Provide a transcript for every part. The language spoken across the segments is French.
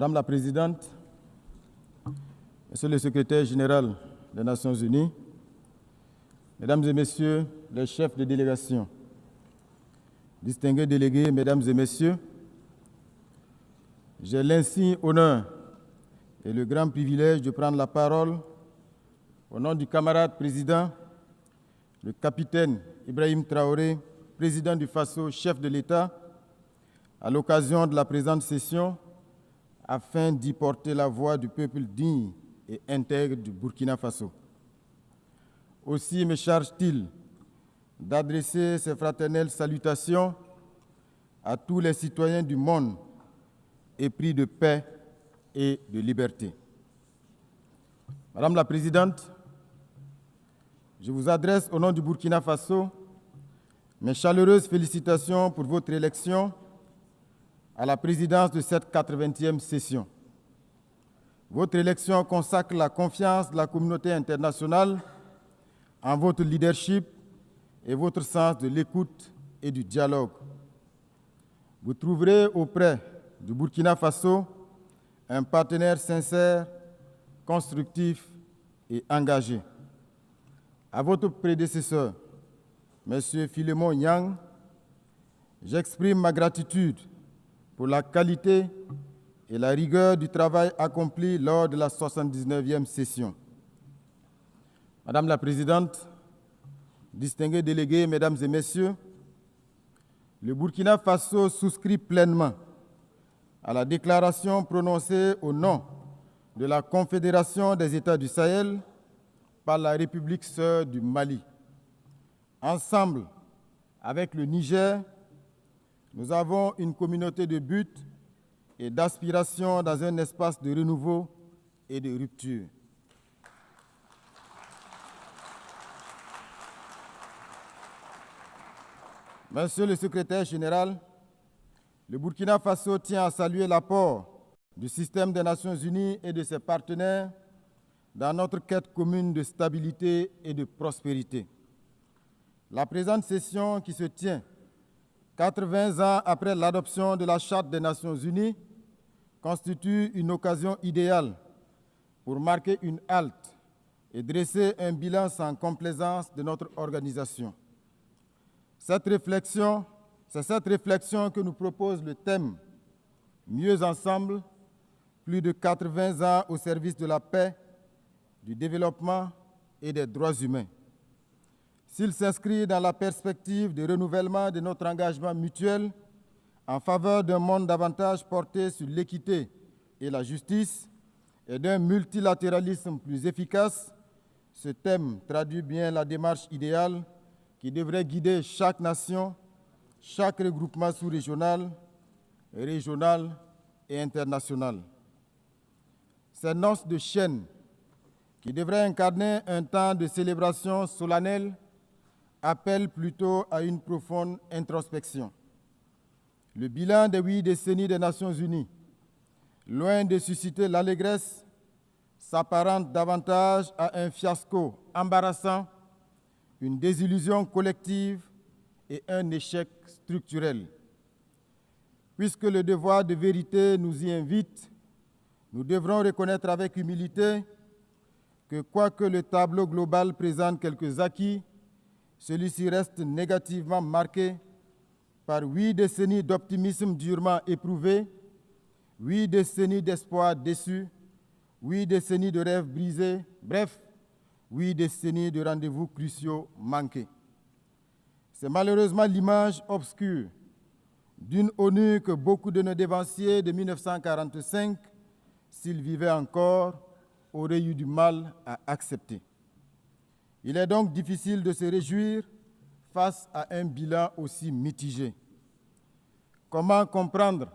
Madame la Présidente, Monsieur le Secrétaire général des Nations Unies, Mesdames et Messieurs les chefs de délégation, distingués délégués, Mesdames et Messieurs, j'ai l'insigne honneur et le grand privilège de prendre la parole au nom du camarade président, le capitaine Ibrahim Traoré, président du Faso, chef de l'État, à l'occasion de la présente session, afin d'y porter la voix du peuple digne et intègre du Burkina Faso. Aussi me charge-t-il d'adresser ces fraternelles salutations à tous les citoyens du monde épris de paix et de liberté. Madame la Présidente, je vous adresse au nom du Burkina Faso mes chaleureuses félicitations pour votre élection à la présidence de cette 80e session. Votre élection consacre la confiance de la communauté internationale en votre leadership et votre sens de l'écoute et du dialogue. Vous trouverez auprès du Burkina Faso un partenaire sincère, constructif et engagé. À votre prédécesseur, M. Philémon Yang, j'exprime ma gratitude pour la qualité et la rigueur du travail accompli lors de la 79e session. Madame la Présidente, distingués délégués, Mesdames et Messieurs, le Burkina Faso souscrit pleinement à la déclaration prononcée au nom de la Confédération des États du Sahel par la République sœur du Mali. Ensemble, avec le Niger, nous avons une communauté de buts et d'aspiration dans un espace de renouveau et de rupture. Monsieur le Secrétaire général, le Burkina Faso tient à saluer l'apport du système des Nations Unies et de ses partenaires dans notre quête commune de stabilité et de prospérité. La présente session qui se tient 80 ans après l'adoption de la Charte des Nations Unies constitue une occasion idéale pour marquer une halte et dresser un bilan sans complaisance de notre organisation. C'est cette réflexion que nous propose le thème « Mieux ensemble, plus de 80 ans au service de la paix, du développement et des droits humains ». S'il s'inscrit dans la perspective de renouvellement de notre engagement mutuel en faveur d'un monde davantage porté sur l'équité et la justice et d'un multilatéralisme plus efficace, ce thème traduit bien la démarche idéale qui devrait guider chaque nation, chaque regroupement sous-régional, régional et international. Ces noces de chaîne qui devraient incarner un temps de célébration solennelle appelle plutôt à une profonde introspection. Le bilan des 8 décennies des Nations Unies, loin de susciter l'allégresse, s'apparente davantage à un fiasco embarrassant, une désillusion collective et un échec structurel. Puisque le devoir de vérité nous y invite, nous devrons reconnaître avec humilité que quoique le tableau global présente quelques acquis, celui-ci reste négativement marqué par 8 décennies d'optimisme durement éprouvé, 8 décennies d'espoir déçus, 8 décennies de rêves brisés, bref, 8 décennies de rendez-vous cruciaux manqués. C'est malheureusement l'image obscure d'une ONU que beaucoup de nos dévanciers de 1945, s'ils vivaient encore, auraient eu du mal à accepter. Il est donc difficile de se réjouir face à un bilan aussi mitigé. Comment comprendre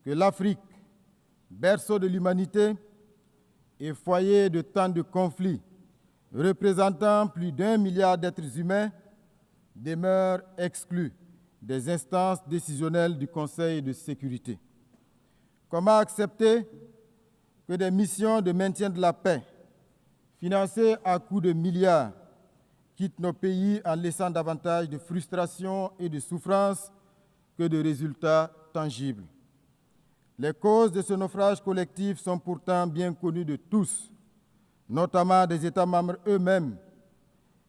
que l'Afrique, berceau de l'humanité et foyer de tant de conflits, représentant plus d'1 milliard d'êtres humains, demeure exclue des instances décisionnelles du Conseil de sécurité? Comment accepter que des missions de maintien de la paix, financées à coups de milliards, quittent nos pays en laissant davantage de frustration et de souffrance que de résultats tangibles? Les causes de ce naufrage collectif sont pourtant bien connues de tous, notamment des États membres eux-mêmes,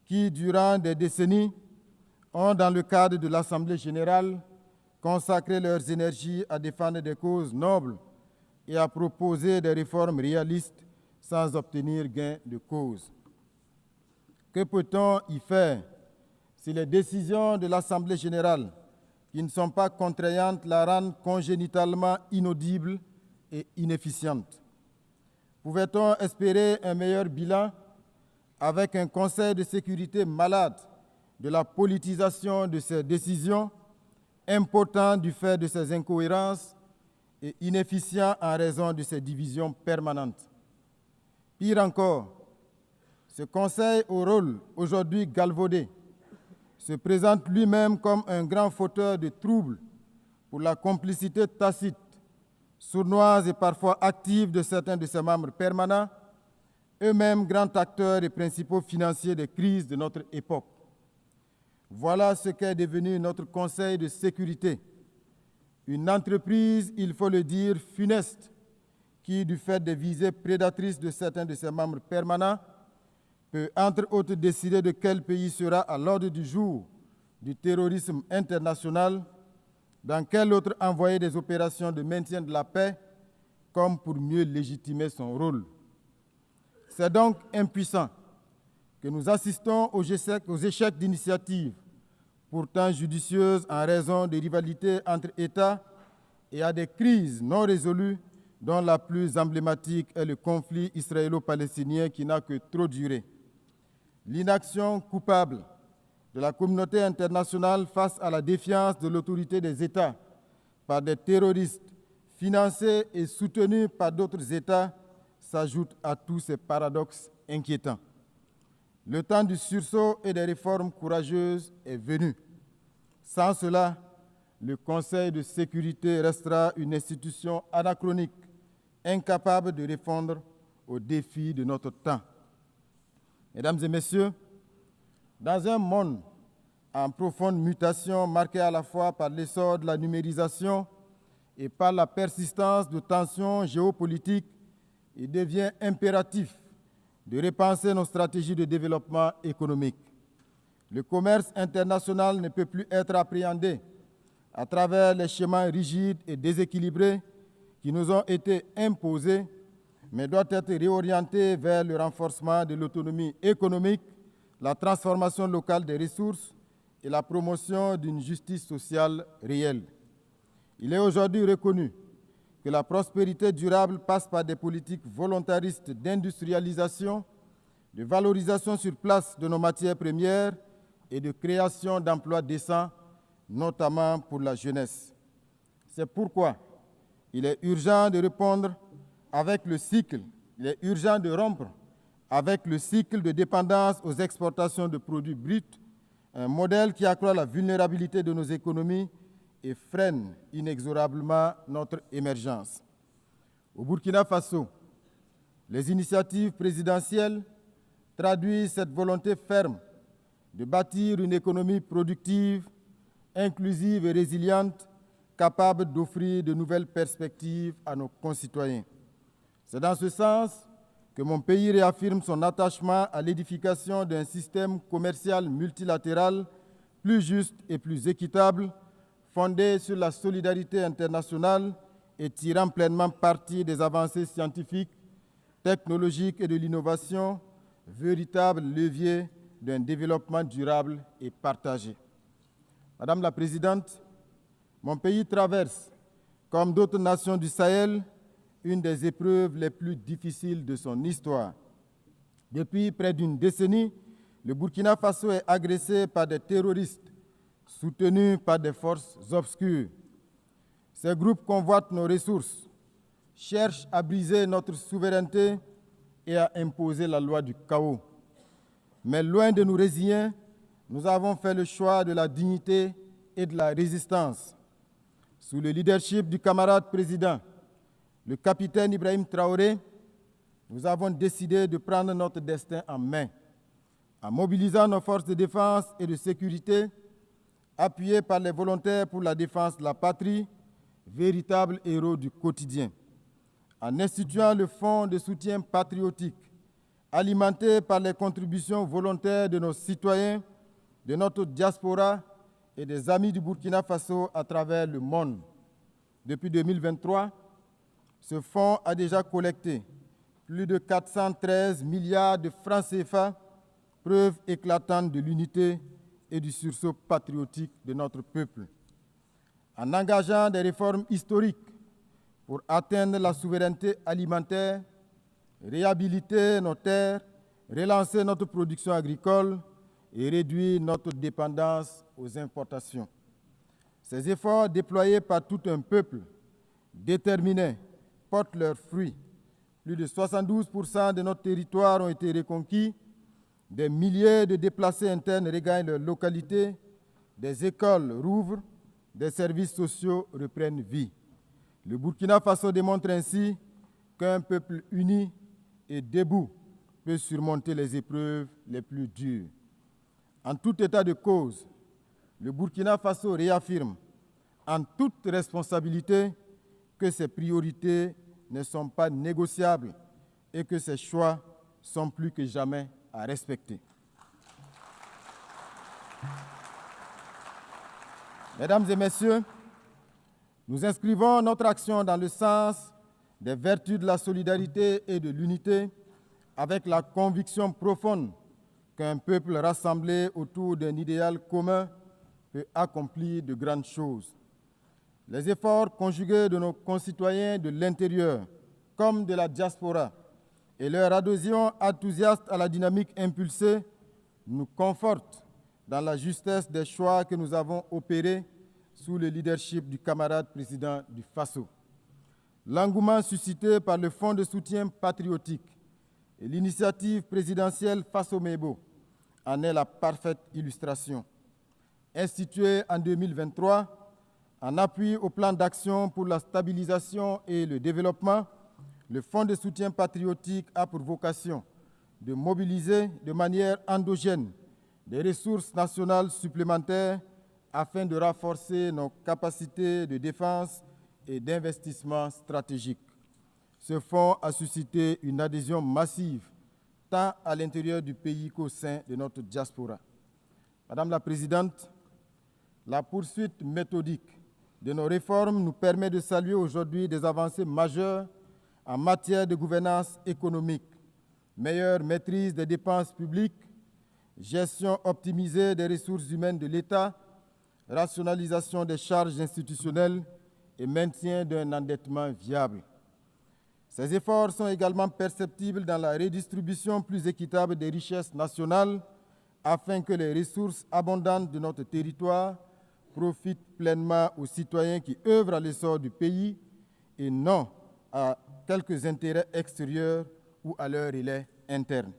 qui, durant des décennies, ont, dans le cadre de l'Assemblée générale, consacré leurs énergies à défendre des causes nobles et à proposer des réformes réalistes sans obtenir gain de cause. Que peut-on y faire si les décisions de l'Assemblée générale, qui ne sont pas contraignantes, la rendent congénitalement inaudible et inefficiente? Pouvait-on espérer un meilleur bilan avec un Conseil de sécurité malade de la politisation de ses décisions, impotent du fait de ses incohérences et inefficient en raison de ses divisions permanentes? Pire encore, ce Conseil au rôle aujourd'hui galvaudé se présente lui-même comme un grand fauteur de troubles pour la complicité tacite, sournoise et parfois active de certains de ses membres permanents, eux-mêmes grands acteurs et principaux financiers des crises de notre époque. Voilà ce qu'est devenu notre Conseil de sécurité. Une entreprise, il faut le dire, funeste, qui, du fait des visées prédatrices de certains de ses membres permanents, peut entre autres décider de quel pays sera à l'ordre du jour du terrorisme international, dans quel autre envoyer des opérations de maintien de la paix, comme pour mieux légitimer son rôle. C'est donc impuissant que nous assistons aux échecs d'initiatives, pourtant judicieuses en raison des rivalités entre États et à des crises non résolues, dont la plus emblématique est le conflit israélo-palestinien qui n'a que trop duré. L'inaction coupable de la communauté internationale face à la défiance de l'autorité des États par des terroristes financés et soutenus par d'autres États s'ajoute à tous ces paradoxes inquiétants. Le temps du sursaut et des réformes courageuses est venu. Sans cela, le Conseil de sécurité restera une institution anachronique, incapable de répondre aux défis de notre temps. Mesdames et messieurs, dans un monde en profonde mutation marqué à la fois par l'essor de la numérisation et par la persistance de tensions géopolitiques, il devient impératif de repenser nos stratégies de développement économique. Le commerce international ne peut plus être appréhendé à travers les schémas rigides et déséquilibrés qui nous ont été imposés, mais doit être réorienté vers le renforcement de l'autonomie économique, la transformation locale des ressources et la promotion d'une justice sociale réelle. Il est aujourd'hui reconnu que la prospérité durable passe par des politiques volontaristes d'industrialisation, de valorisation sur place de nos matières premières et de création d'emplois décents, notamment pour la jeunesse. C'est pourquoi il est urgent de répondre avec le cycle, il est urgent de rompre avec le cycle de dépendance aux exportations de produits bruts, un modèle qui accroît la vulnérabilité de nos économies et freine inexorablement notre émergence. Au Burkina Faso, les initiatives présidentielles traduisent cette volonté ferme de bâtir une économie productive, inclusive et résiliente, capable d'offrir de nouvelles perspectives à nos concitoyens. C'est dans ce sens que mon pays réaffirme son attachement à l'édification d'un système commercial multilatéral plus juste et plus équitable, fondé sur la solidarité internationale et tirant pleinement parti des avancées scientifiques, technologiques et de l'innovation, véritable levier d'un développement durable et partagé. Madame la Présidente, mon pays traverse, comme d'autres nations du Sahel, une des épreuves les plus difficiles de son histoire. Depuis près d'une décennie, le Burkina Faso est agressé par des terroristes soutenus par des forces obscures. Ces groupes convoitent nos ressources, cherchent à briser notre souveraineté et à imposer la loi du chaos. Mais loin de nous résigner, nous avons fait le choix de la dignité et de la résistance. Sous le leadership du camarade président, le capitaine Ibrahim Traoré, nous avons décidé de prendre notre destin en main, en mobilisant nos forces de défense et de sécurité, appuyées par les volontaires pour la défense de la patrie, véritables héros du quotidien, en instituant le Fonds de soutien patriotique, alimenté par les contributions volontaires de nos citoyens, de notre diaspora et des amis du Burkina Faso à travers le monde. Depuis 2023, ce fonds a déjà collecté plus de 413 milliards de francs CFA, preuve éclatante de l'unité et du sursaut patriotique de notre peuple. En engageant des réformes historiques pour atteindre la souveraineté alimentaire, réhabiliter nos terres, relancer notre production agricole et réduire notre dépendance aux importations. Ces efforts déployés par tout un peuple déterminé portent leurs fruits. Plus de 72% de notre territoire ont été reconquis, des milliers de déplacés internes regagnent leur localité, des écoles rouvrent, des services sociaux reprennent vie. Le Burkina Faso démontre ainsi qu'un peuple uni et debout peut surmonter les épreuves les plus dures. En tout état de cause, le Burkina Faso réaffirme en toute responsabilité que ses priorités ne sont pas négociables et que ses choix sont plus que jamais à respecter. Mesdames et messieurs, nous inscrivons notre action dans le sens des vertus de la solidarité et de l'unité avec la conviction profonde qu'un peuple rassemblé autour d'un idéal commun peut accomplir de grandes choses. Les efforts conjugués de nos concitoyens de l'intérieur comme de la diaspora et leur adhésion enthousiaste à la dynamique impulsée nous confortent dans la justesse des choix que nous avons opérés sous le leadership du camarade président du Faso. L'engouement suscité par le Fonds de soutien patriotique et l'initiative présidentielle Faso-Mebo en est la parfaite illustration. Institué en 2023, en appui au plan d'action pour la stabilisation et le développement, le Fonds de soutien patriotique a pour vocation de mobiliser de manière endogène des ressources nationales supplémentaires afin de renforcer nos capacités de défense et d'investissement stratégique. Ce fonds a suscité une adhésion massive tant à l'intérieur du pays qu'au sein de notre diaspora. Madame la Présidente, la poursuite méthodique de nos réformes nous permet de saluer aujourd'hui des avancées majeures en matière de gouvernance économique, meilleure maîtrise des dépenses publiques, gestion optimisée des ressources humaines de l'État, rationalisation des charges institutionnelles et maintien d'un endettement viable. Ces efforts sont également perceptibles dans la redistribution plus équitable des richesses nationales afin que les ressources abondantes de notre territoire profitent pleinement aux citoyens qui œuvrent à l'essor du pays et non à quelques intérêts extérieurs ou à leur relais interne.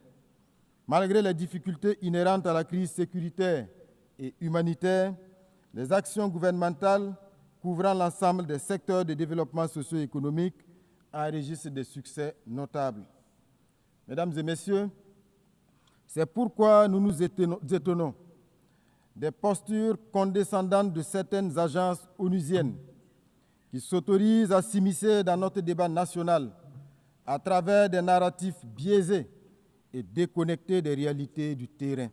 Malgré les difficultés inhérentes à la crise sécuritaire et humanitaire, les actions gouvernementales couvrant l'ensemble des secteurs de développement socio-économique enregistrent des succès notables. Mesdames et messieurs, c'est pourquoi nous nous étonnons des postures condescendantes de certaines agences onusiennes qui s'autorisent à s'immiscer dans notre débat national à travers des narratifs biaisés et déconnectés des réalités du terrain.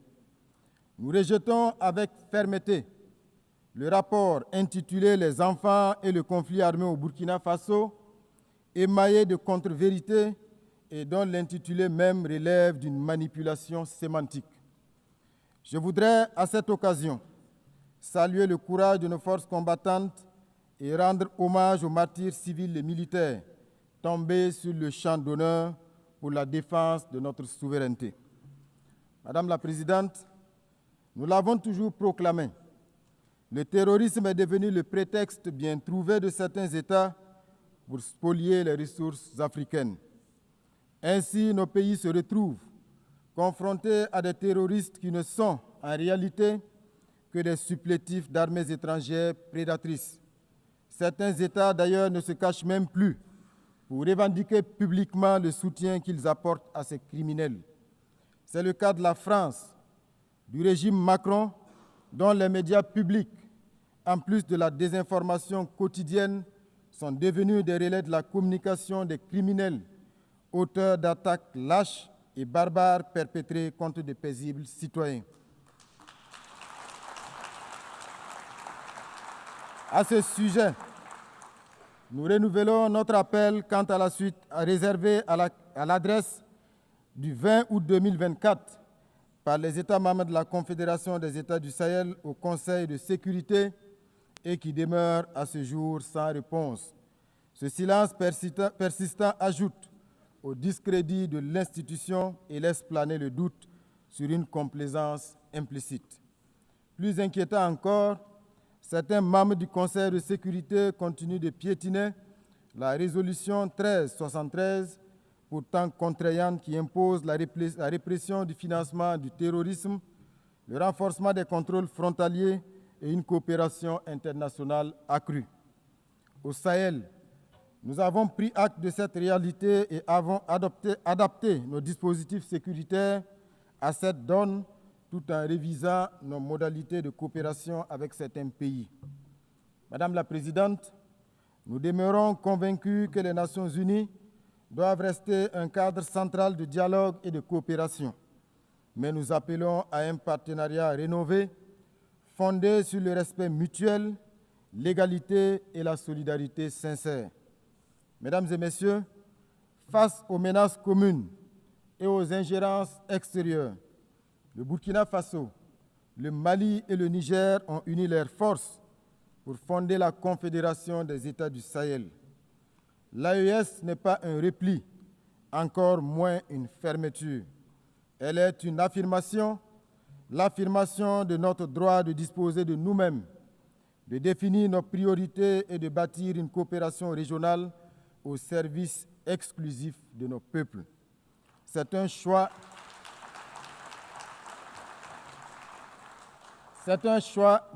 Nous rejetons avec fermeté le rapport intitulé « Les enfants et le conflit armé au Burkina Faso », émaillé de contre-vérités et dont l'intitulé même relève d'une manipulation sémantique. Je voudrais, à cette occasion, saluer le courage de nos forces combattantes et rendre hommage aux martyrs civils et militaires tombés sur le champ d'honneur pour la défense de notre souveraineté. Madame la Présidente, nous l'avons toujours proclamé, le terrorisme est devenu le prétexte bien trouvé de certains États pour spolier les ressources africaines. Ainsi, nos pays se retrouvent confrontés à des terroristes qui ne sont en réalité que des supplétifs d'armées étrangères prédatrices. Certains États, d'ailleurs, ne se cachent même plus pour revendiquer publiquement le soutien qu'ils apportent à ces criminels. C'est le cas de la France, du régime Macron, dont les médias publics, en plus de la désinformation quotidienne, sont devenus des relais de la communication des criminels, auteurs d'attaques lâches et barbares perpétrées contre de paisibles citoyens. À ce sujet, nous renouvelons notre appel quant à la suite réservé à l'adresse du 20 août 2024 par les États membres de la Confédération des États du Sahel au Conseil de sécurité et qui demeure à ce jour sans réponse. Ce silence persistant ajoute au discrédit de l'institution et laisse planer le doute sur une complaisance implicite. Plus inquiétant encore, certains membres du Conseil de sécurité continuent de piétiner la résolution 1373, pourtant contraignante, qui impose la répression du financement du terrorisme, le renforcement des contrôles frontaliers et une coopération internationale accrue. Au Sahel, nous avons pris acte de cette réalité et avons adapté nos dispositifs sécuritaires à cette donne, tout en révisant nos modalités de coopération avec certains pays. Madame la Présidente, nous demeurons convaincus que les Nations Unies doivent rester un cadre central de dialogue et de coopération, mais nous appelons à un partenariat rénové, fondé sur le respect mutuel, l'égalité et la solidarité sincère. Mesdames et Messieurs, face aux menaces communes et aux ingérences extérieures, le Burkina Faso, le Mali et le Niger ont uni leurs forces pour fonder la Confédération des États du Sahel. L'AES n'est pas un repli, encore moins une fermeture. Elle est une affirmation, l'affirmation de notre droit de disposer de nous-mêmes, de définir nos priorités et de bâtir une coopération régionale au service exclusif de nos peuples. C'est un choix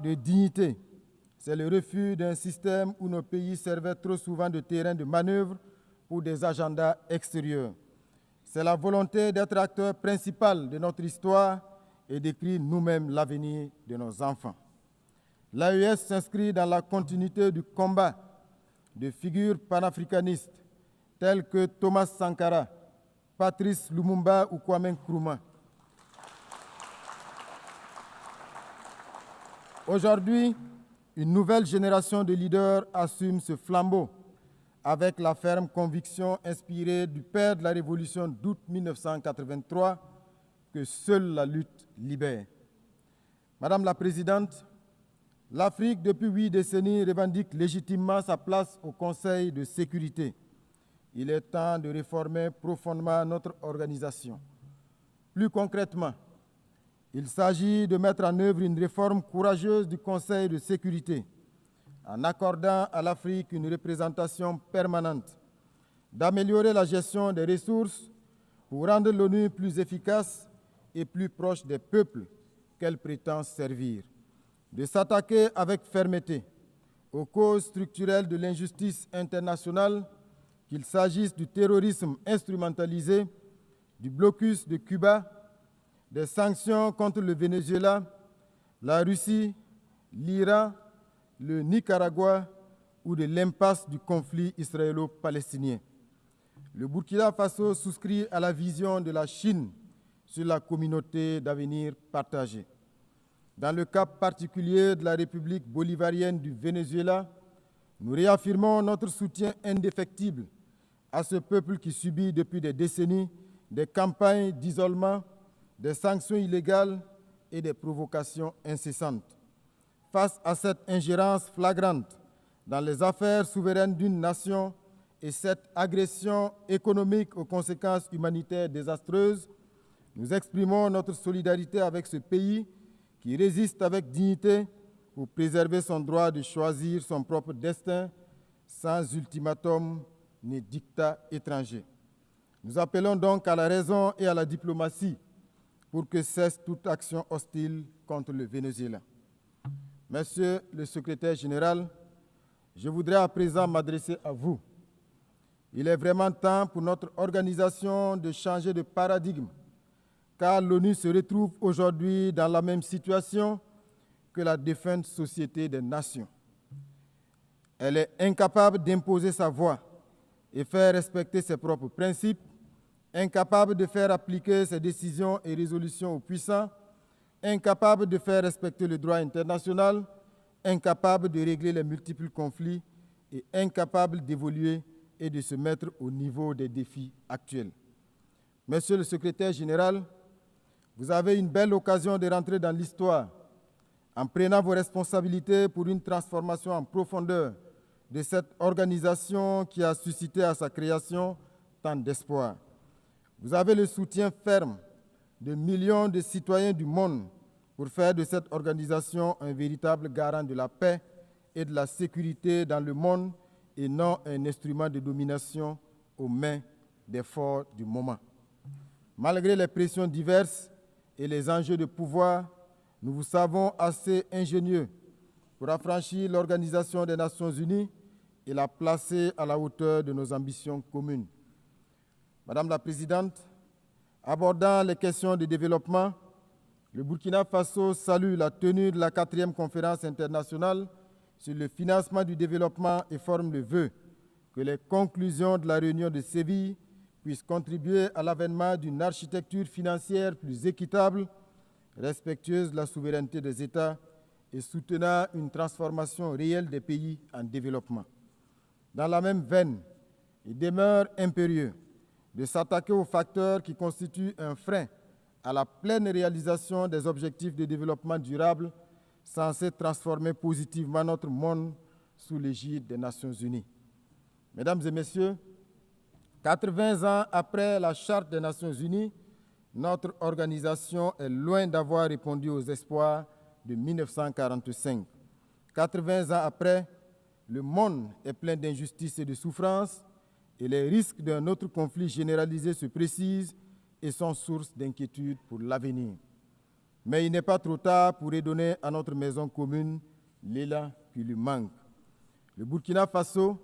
de dignité. C'est le refus d'un système où nos pays servaient trop souvent de terrain de manœuvre pour des agendas extérieurs. C'est la volonté d'être acteur principal de notre histoire et d'écrire nous-mêmes l'avenir de nos enfants. L'AES s'inscrit dans la continuité du combat de figures panafricanistes telles que Thomas Sankara, Patrice Lumumba ou Kwame Nkrumah. Aujourd'hui, une nouvelle génération de leaders assume ce flambeau avec la ferme conviction inspirée du père de la Révolution d'août 1983 que seule la lutte libère. Madame la Présidente, l'Afrique, depuis 8 décennies, revendique légitimement sa place au Conseil de sécurité. Il est temps de réformer profondément notre organisation. Plus concrètement, il s'agit de mettre en œuvre une réforme courageuse du Conseil de sécurité, en accordant à l'Afrique une représentation permanente, d'améliorer la gestion des ressources pour rendre l'ONU plus efficace et plus proche des peuples qu'elle prétend servir, de s'attaquer avec fermeté aux causes structurelles de l'injustice internationale, qu'il s'agisse du terrorisme instrumentalisé, du blocus de Cuba, des sanctions contre le Venezuela, la Russie, l'Iran, le Nicaragua ou de l'impasse du conflit israélo-palestinien. Le Burkina Faso souscrit à la vision de la Chine sur la communauté d'avenir partagée. Dans le cas particulier de la République bolivarienne du Venezuela, nous réaffirmons notre soutien indéfectible à ce peuple qui subit depuis des décennies des campagnes d'isolement, des sanctions illégales et des provocations incessantes. Face à cette ingérence flagrante dans les affaires souveraines d'une nation et cette agression économique aux conséquences humanitaires désastreuses, nous exprimons notre solidarité avec ce pays qui résiste avec dignité pour préserver son droit de choisir son propre destin sans ultimatum ni dictat étranger. Nous appelons donc à la raison et à la diplomatie pour que cesse toute action hostile contre le Venezuela. Monsieur le secrétaire général, je voudrais à présent m'adresser à vous. Il est vraiment temps pour notre organisation de changer de paradigme, car l'ONU se retrouve aujourd'hui dans la même situation que la défunte Société des Nations. Elle est incapable d'imposer sa voix et faire respecter ses propres principes, incapable de faire appliquer ses décisions et résolutions aux puissants, incapable de faire respecter le droit international, incapable de régler les multiples conflits et incapable d'évoluer et de se mettre au niveau des défis actuels. Monsieur le secrétaire général, vous avez une belle occasion de rentrer dans l'histoire en prenant vos responsabilités pour une transformation en profondeur de cette organisation qui a suscité à sa création tant d'espoir. Vous avez le soutien ferme de millions de citoyens du monde pour faire de cette organisation un véritable garant de la paix et de la sécurité dans le monde et non un instrument de domination aux mains des forts du moment. Malgré les pressions diverses et les enjeux de pouvoir, nous vous savons assez ingénieux pour affranchir l'Organisation des Nations Unies et la placer à la hauteur de nos ambitions communes. Madame la Présidente, abordant les questions de développement, le Burkina Faso salue la tenue de la 4e conférence internationale sur le financement du développement et forme le vœu que les conclusions de la réunion de Séville puissent contribuer à l'avènement d'une architecture financière plus équitable, respectueuse de la souveraineté des États et soutenant une transformation réelle des pays en développement. Dans la même veine, il demeure impérieux de s'attaquer aux facteurs qui constituent un frein à la pleine réalisation des objectifs de développement durable censés transformer positivement notre monde sous l'égide des Nations Unies. Mesdames et Messieurs, 80 ans après la Charte des Nations Unies, notre organisation est loin d'avoir répondu aux espoirs de 1945. 80 ans après, le monde est plein d'injustices et de souffrances et les risques d'un autre conflit généralisé se précisent et sont source d'inquiétude pour l'avenir. Mais il n'est pas trop tard pour redonner à notre maison commune l'élan qui lui manque. Le Burkina Faso,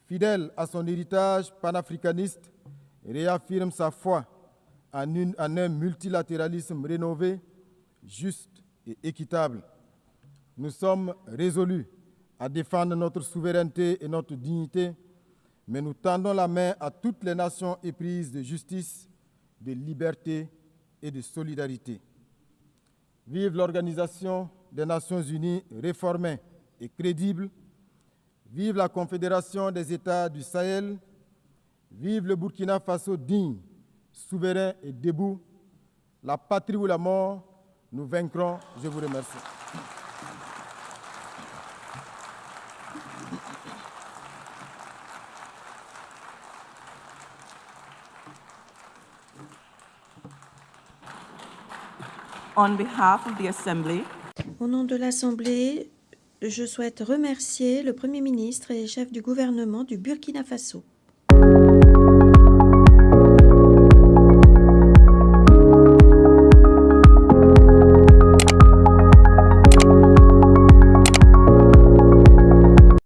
fidèle à son héritage panafricaniste, réaffirme sa foi en un multilatéralisme rénové, juste et équitable. Nous sommes résolus à défendre notre souveraineté et notre dignité, mais nous tendons la main à toutes les nations éprises de justice, de liberté et de solidarité. Vive l'Organisation des Nations Unies réformée et crédible. Vive la Confédération des États du Sahel. Vive le Burkina Faso digne, souverain et debout. La patrie ou la mort, nous vaincrons. Je vous remercie. On behalf of the Assembly, au nom de l'Assemblée, je souhaite remercier le Premier ministre et chef du gouvernement du Burkina Faso.